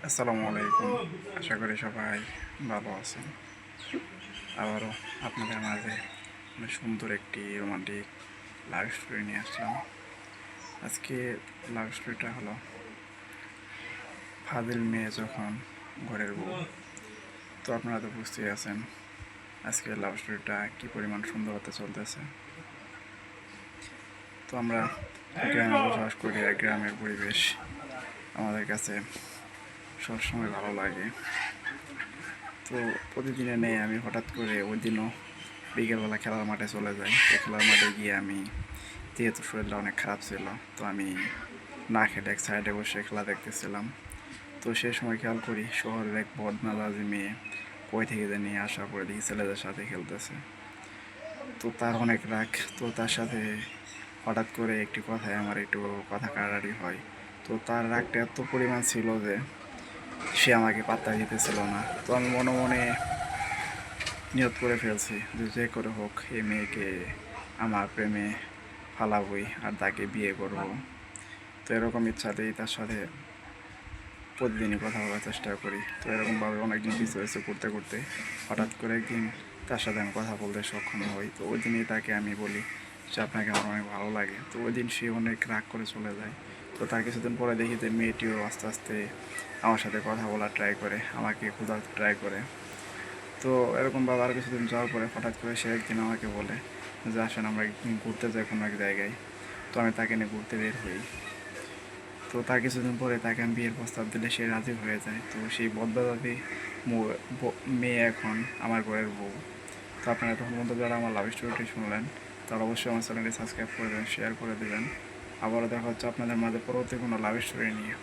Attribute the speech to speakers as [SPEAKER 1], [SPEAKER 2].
[SPEAKER 1] আসসালামু আলাইকুম। আশা করি সবাই ভালো আছেন। আবারও আপনাদের মাঝে অনেক সুন্দর একটি রোমান্টিক লাভ স্টোরি নিয়ে আসলাম। আজকে লাভ স্টোরিটা হলো ফাজিল মেয়ে যখন ঘরের বউ। তো আপনারা তো বুঝতেই আছেন আজকে লাভ স্টোরিটা কী পরিমাণ সুন্দর হতে চলতেছে। তো আমরা গ্রামে বসবাস করি আর গ্রামের পরিবেশ আমাদের কাছে সবসময় ভালো লাগে। তো প্রতিদিনে নেই আমি হঠাৎ করে ওই দিনও বিকেলবেলা খেলার মাঠে চলে যাই। তো খেলার মাঠে গিয়ে আমি যেহেতু শরীরটা অনেক খারাপ ছিল, তো আমি না খেলে এক সাইডে বসে খেলা দেখতেছিলাম। তো সেই সময় খেয়াল করি শহরের এক বদমেজাজি মেয়ে কই থেকে জানি আসার পরে দেখি ছেলেদের সাথে খেলতেছে। তো তার অনেক রাগ। তো তার সাথে হঠাৎ করে একটি কথায় আমার একটু কথা কাটাকাটি হয়। তো তার রাগটা এত পরিমাণ ছিল যে সে আমাকে পাত্তা দিতেছিল না। তো আমি মনে মনে নিয়ত করে ফেলছি যে যে করে হোক এই মেয়েকে আমার প্রেমে ফালাবই আর তাকে বিয়ে করব। তো এরকম ইচ্ছাতেই তার সাথে প্রতিদিনই কথা বলার চেষ্টা করি। তো এরকমভাবে অনেকদিন পিছু পিছু করতে করতে হঠাৎ করে একদিন তার সাথে আমি কথা বলতে সক্ষম হই। তো ওই দিনই তাকে আমি বলি যে আপনাকে আমার অনেক ভালো লাগে। তো ওই দিন সে অনেক রাগ করে চলে যায়। তো তার কিছুদিন পরে দেখি যে মেয়েটিও আস্তে আস্তে আমার সাথে কথা বলার ট্রাই করে, আমাকে খোঁজার ট্রাই করে। তো এরকমভাবে আরও কিছুদিন যাওয়ার পরে হঠাৎ করে সে একদিন আমাকে বলে যে আসেন আমরা একদিন ঘুরতে যাই কোনো এক জায়গায়। তো আমি তাকে নিয়ে ঘুরতে বের হই। তো তার কিছুদিন পরে তাকে আমি বিয়ের প্রস্তাব দিলে সে রাজি হয়ে যায়। তো সেই বদবাদী মেয়ে এখন আমার ঘরের বউ। তো আপনারা তখন পর্যন্ত যারা আমার লাভ স্টোরিটি শুনলেন তারা অবশ্যই আমার চ্যানেলটি সাবস্ক্রাইব করে দেবেন, শেয়ার করে দেবেন। আবারও দেখা হচ্ছে আপনাদের মাঝে পরবর্তী কোনো লাভ স্টোরি নিয়ে।